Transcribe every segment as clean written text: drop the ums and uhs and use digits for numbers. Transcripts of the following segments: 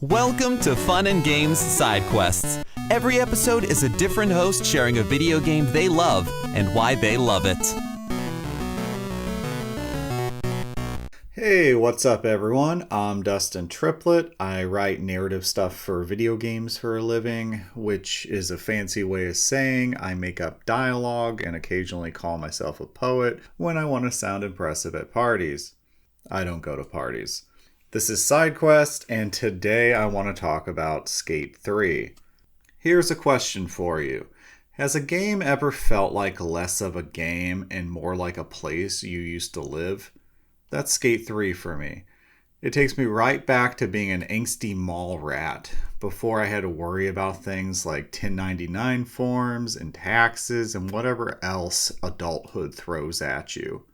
Welcome to Fun and Games Side Quests. Every episode is a different host sharing a video game they love and why they love it. Hey, what's up everyone? I'm Dustin Triplett. I write narrative stuff for video games for a living, which is a fancy way of saying I make up dialogue and occasionally call myself a poet when I want to sound impressive at parties. I don't go to parties. This is Side Quest, and today I want to talk about Skate 3. Here's a question for you. Has a game ever felt like less of a game and more like a place you used to live? That's Skate 3 for me. It takes me right back to being an angsty mall rat before I had to worry about things like 1099 forms and taxes and whatever else adulthood throws at you.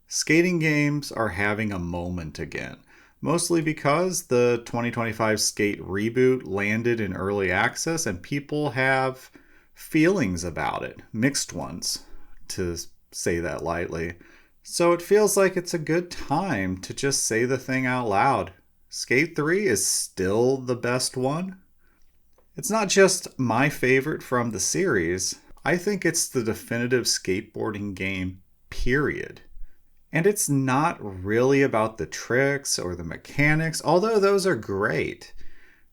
Skating games are having a moment again, mostly because the 2025 Skate reboot landed in early access and people have feelings about it, mixed ones, to say that lightly. So it feels like it's a good time to just say the thing out loud. Skate 3 is still the best one. It's not just my favorite from the series. I think it's the definitive skateboarding game, period. And it's not really about the tricks or the mechanics, although those are great.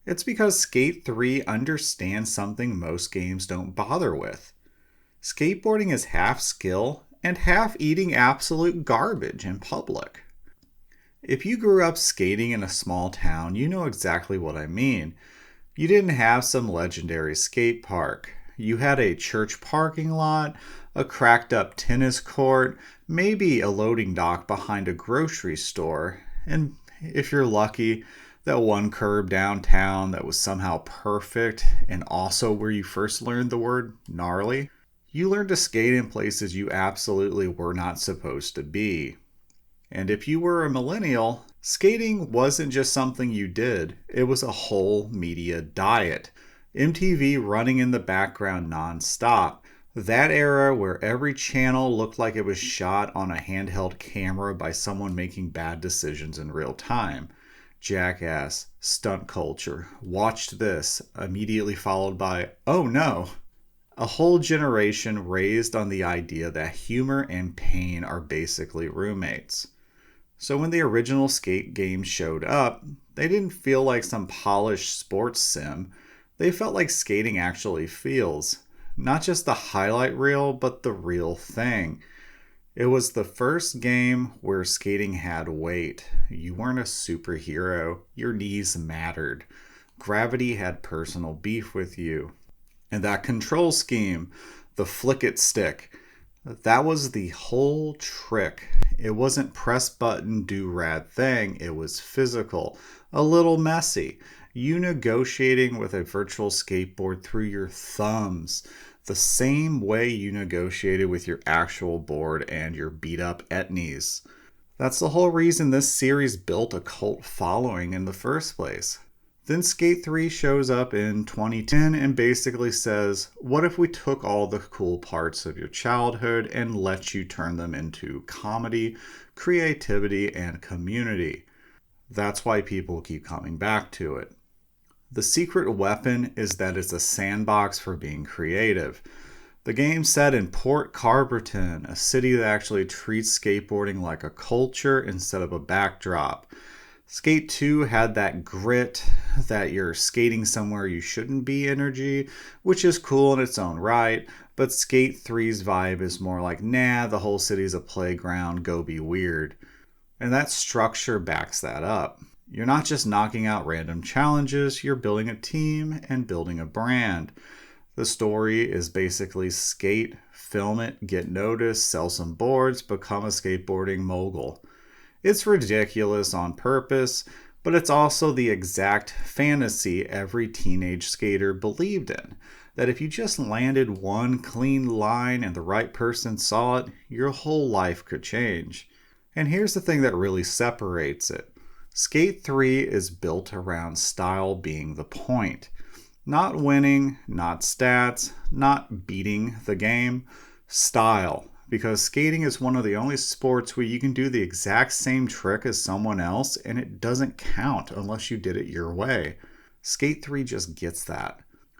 It's because Skate 3 understands something most games don't bother with. Skateboarding is half skill and half eating absolute garbage in public. If you grew up skating in a small town, you know exactly what I mean. You didn't have some legendary skate park. You had a church parking lot, a cracked up tennis court, maybe a loading dock behind a grocery store, and if you're lucky, that one curb downtown that was somehow perfect and also where you first learned the word gnarly. You learned to skate in places you absolutely were not supposed to be. And if you were a millennial, skating wasn't just something you did, it was a whole media diet. MTV running in the background non-stop. That era where every channel looked like it was shot on a handheld camera by someone making bad decisions in real time. Jackass, stunt culture, watched this, immediately followed by, oh no. A whole generation raised on the idea that humor and pain are basically roommates. So when the original skate games showed up, they didn't feel like some polished sports sim. They felt like skating actually feels. Not just the highlight reel, but the real thing. It was the first game where skating had weight. You weren't a superhero. Your knees mattered. Gravity had personal beef with you. And that control scheme, the flick it stick, that was the whole trick. It wasn't press button do rad thing, it was physical, a little messy. You negotiating with a virtual skateboard through your thumbs, the same way you negotiated with your actual board and your beat up etnies. That's the whole reason this series built a cult following in the first place. Then Skate 3 shows up in 2010 and basically says, what if we took all the cool parts of your childhood and let you turn them into comedy, creativity, and community? That's why people keep coming back to it. The secret weapon is that it's a sandbox for being creative. The game's set in Port Carberton, a city that actually treats skateboarding like a culture instead of a backdrop. Skate 2 had that grit, that you're skating somewhere you shouldn't be energy, which is cool in its own right, but Skate 3's vibe is more like, nah, the whole city's a playground, go be weird. And that structure backs that up. You're not just knocking out random challenges, you're building a team and building a brand. The story is basically skate, film it, get noticed, sell some boards, become a skateboarding mogul. It's ridiculous on purpose, but it's also the exact fantasy every teenage skater believed in. That if you just landed one clean line and the right person saw it, your whole life could change. And here's the thing that really separates it. Skate 3 is built around style being the point. Not winning, not stats, not beating the game, style. Because skating is one of the only sports where you can do the exact same trick as someone else and it doesn't count unless you did it your way. Skate 3 just gets that.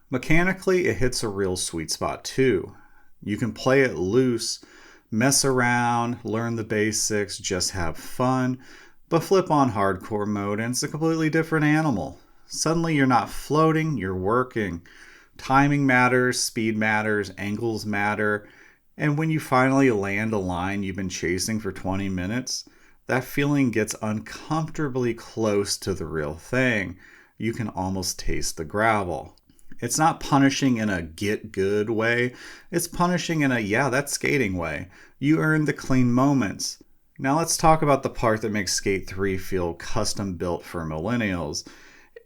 Mechanically, it hits a real sweet spot too. You can play it loose, mess around, learn the basics, just have fun, but flip on hardcore mode and it's a completely different animal. Suddenly you're not floating, you're working. Timing matters, speed matters, angles matter, and when you finally land a line you've been chasing for 20 minutes, that feeling gets uncomfortably close to the real thing. You can almost taste the gravel. It's not punishing in a get good way. It's punishing in a, yeah, that's skating way. You earned the clean moments. Now let's talk about the part that makes Skate 3 feel custom built for millennials.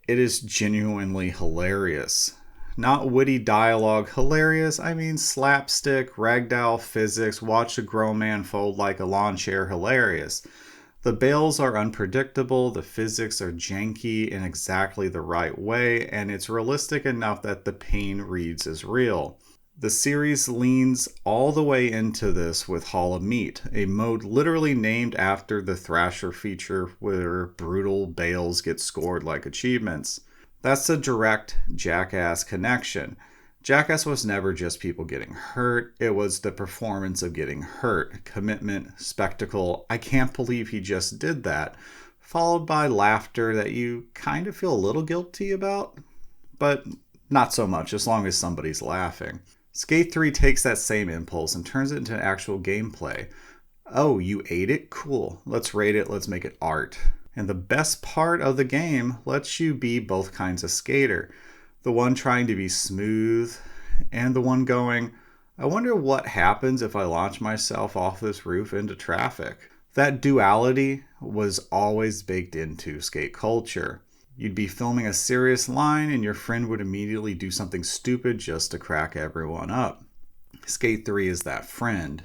It is genuinely hilarious. Not witty dialogue hilarious, I mean slapstick, ragdoll physics, watch a grown man fold like a lawn chair hilarious. The bails are unpredictable, the physics are janky in exactly the right way, and it's realistic enough that the pain reads as real. The series leans all the way into this with Hall of Meat, a mode literally named after the Thrasher feature where brutal bails get scored like achievements. That's a direct Jackass connection. Jackass was never just people getting hurt, it was the performance of getting hurt, commitment, spectacle, I can't believe he just did that, followed by laughter that you kind of feel a little guilty about, but not so much as long as somebody's laughing. Skate 3 takes that same impulse and turns it into actual gameplay. Oh, you ate it? Cool. Let's rate it, let's make it art. And the best part of the game lets you be both kinds of skater. The one trying to be smooth, and the one going, I wonder what happens if I launch myself off this roof into traffic. That duality was always baked into skate culture. You'd be filming a serious line and your friend would immediately do something stupid just to crack everyone up. Skate 3 is that friend.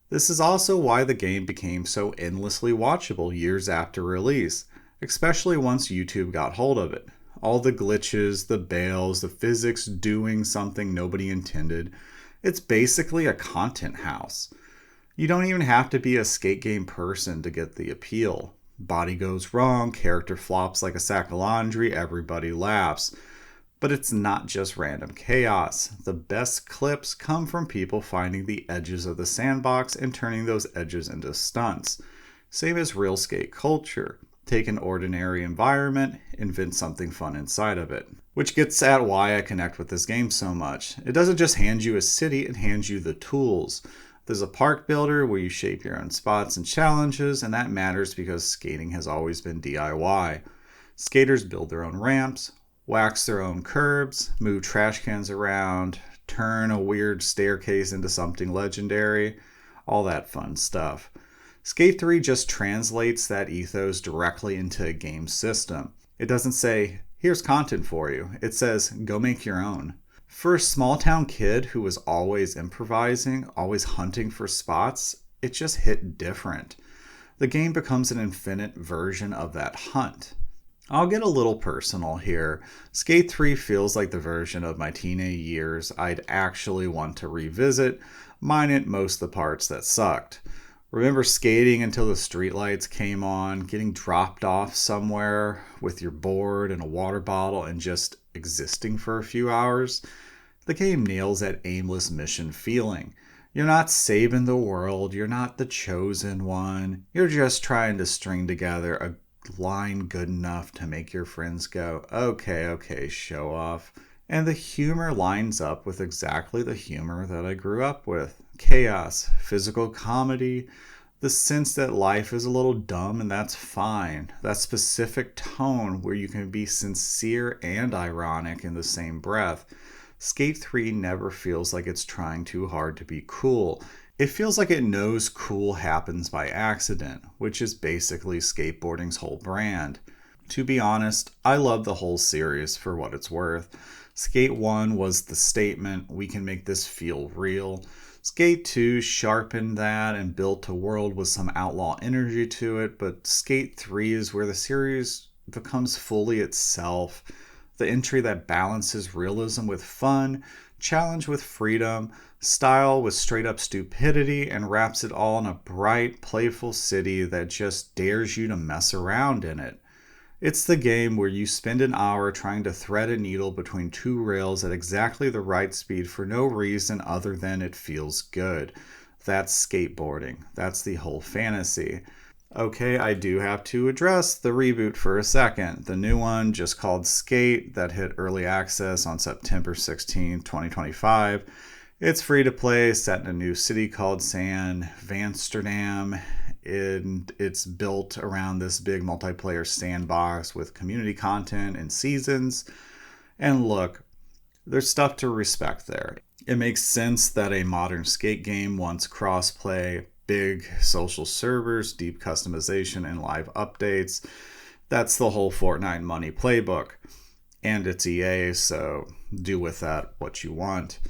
This is also why the game became so endlessly watchable years after release, especially once YouTube got hold of it. All the glitches, the bails, the physics doing something nobody intended. It's basically a content house. You don't even have to be a skate game person to get the appeal. Body goes wrong, character flops like a sack of laundry, everybody laughs. But it's not just random chaos. The best clips come from people finding the edges of the sandbox and turning those edges into stunts. Same as real skate culture. Take an ordinary environment, invent something fun inside of it. Which gets at why I connect with this game so much. It doesn't just hand you a city, it hands you the tools. There's a park builder where you shape your own spots and challenges, and that matters because skating has always been DIY. Skaters build their own ramps, wax their own curbs, move trash cans around, turn a weird staircase into something legendary, all that fun stuff. Skate 3 just translates that ethos directly into a game system. It doesn't say, here's content for you. It says, go make your own. For a small town kid who was always improvising, always hunting for spots, it just hit different. The game becomes an infinite version of that hunt. I'll get a little personal here. Skate 3 feels like the version of my teenage years I'd actually want to revisit, minus most of the parts that sucked. Remember skating until the streetlights came on, getting dropped off somewhere with your board and a water bottle and just existing for a few hours? The game nails that aimless mission feeling. You're not saving the world, you're not the chosen one, you're just trying to string together a line good enough to make your friends go, okay, show off. And the humor lines up with exactly the humor that I grew up with. Chaos, physical comedy, the sense that life is a little dumb and that's fine. That specific tone where you can be sincere and ironic in the same breath. Skate 3 never feels like it's trying too hard to be cool. It feels like it knows cool happens by accident, which is basically skateboarding's whole brand. To be honest, I love the whole series for what it's worth. Skate 1 was the statement, we can make this feel real. Skate 2 sharpened that and built a world with some outlaw energy to it, but Skate 3 is where the series becomes fully itself. The entry that balances realism with fun, challenge with freedom, style with straight up stupidity, and wraps it all in a bright, playful city that just dares you to mess around in it. It's the game where you spend an hour trying to thread a needle between two rails at exactly the right speed for no reason other than it feels good. That's skateboarding. That's the whole fantasy. Okay, I do have to address the reboot for a second. The new one, just called Skate, that hit early access on September 16, 2025. It's free to play, set in a new city called San Vansterdam, and it's built around this big multiplayer sandbox with community content and seasons. And look, there's stuff to respect there. It makes sense that a modern skate game wants crossplay, big social servers, deep customization, and live updates. That's the whole Fortnite money playbook. And it's EA, so do with that what you want.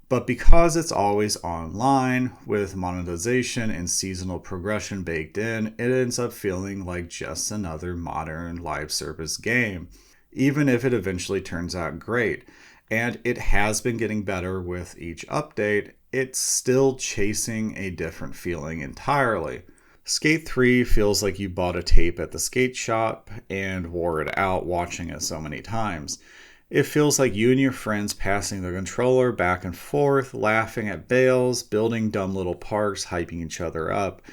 But because it's always online, with monetization and seasonal progression baked in, it ends up feeling like just another modern live service game, even if it eventually turns out great. And it has been getting better with each update. It's still chasing a different feeling entirely. Skate 3 feels like you bought a tape at the skate shop and wore it out watching it so many times. It feels like you and your friends passing the controller back and forth, laughing at bales, building dumb little parks, hyping each other up.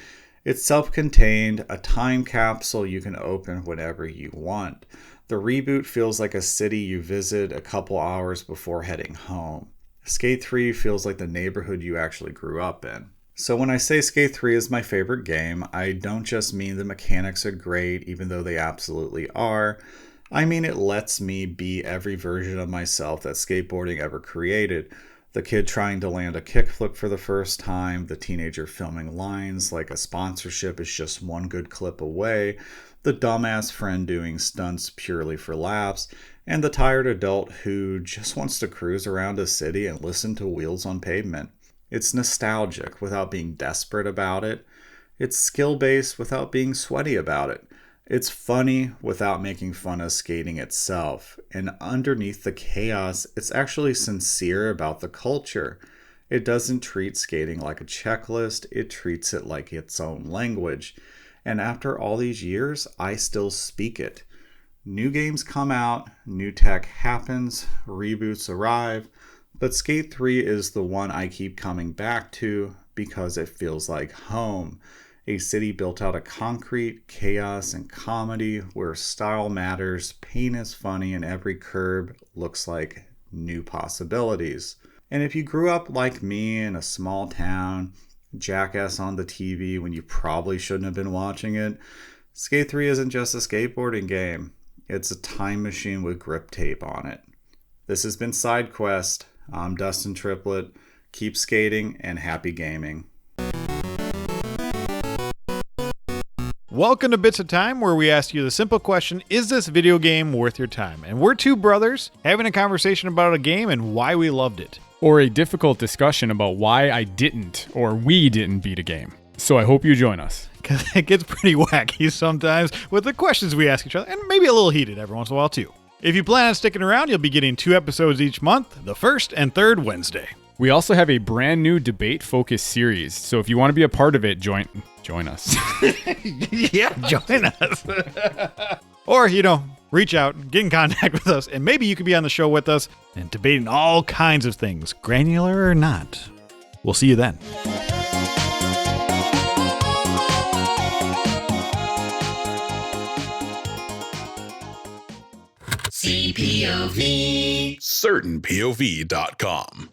It's self-contained, a time capsule you can open whenever you want. The reboot feels like a city you visit a couple hours before heading home. Skate 3 feels like the neighborhood you actually grew up in. So when I say Skate 3 is my favorite game, I don't just mean the mechanics are great, even though they absolutely are. I mean, it lets me be every version of myself that skateboarding ever created. The kid trying to land a kickflip for the first time, the teenager filming lines like a sponsorship is just one good clip away, the dumbass friend doing stunts purely for laughs, and the tired adult who just wants to cruise around a city and listen to wheels on pavement. It's nostalgic without being desperate about it. It's skill-based without being sweaty about it. It's funny without making fun of skating itself, and underneath the chaos, it's actually sincere about the culture. It doesn't treat skating like a checklist, it treats it like its own language. And after all these years, I still speak it. New games come out, new tech happens, reboots arrive, but Skate 3 is the one I keep coming back to because it feels like home. A city built out of concrete, chaos, and comedy where style matters, pain is funny, and every curb looks like new possibilities. And if you grew up like me in a small town, Jackass on the TV when you probably shouldn't have been watching it, Skate 3 isn't just a skateboarding game. It's a time machine with grip tape on it. This has been SideQuest. I'm Dustin Triplett. Keep skating and happy gaming. Welcome to Bits of Time, where we ask you the simple question, is this video game worth your time? And we're two brothers having a conversation about a game and why we loved it. Or a difficult discussion about why I didn't or we didn't beat a game. So I hope you join us. Because it gets pretty wacky sometimes with the questions we ask each other, and maybe a little heated every once in a while too. If you plan on sticking around, you'll be getting 2 episodes each month, the first and third Wednesday. We also have a brand new debate-focused series, so if you want to be a part of it, join us. Yeah, join us. Or, reach out, get in contact with us, and maybe you could be on the show with us and debating all kinds of things, granular or not. We'll see you then. CPOV. CertainPOV.com.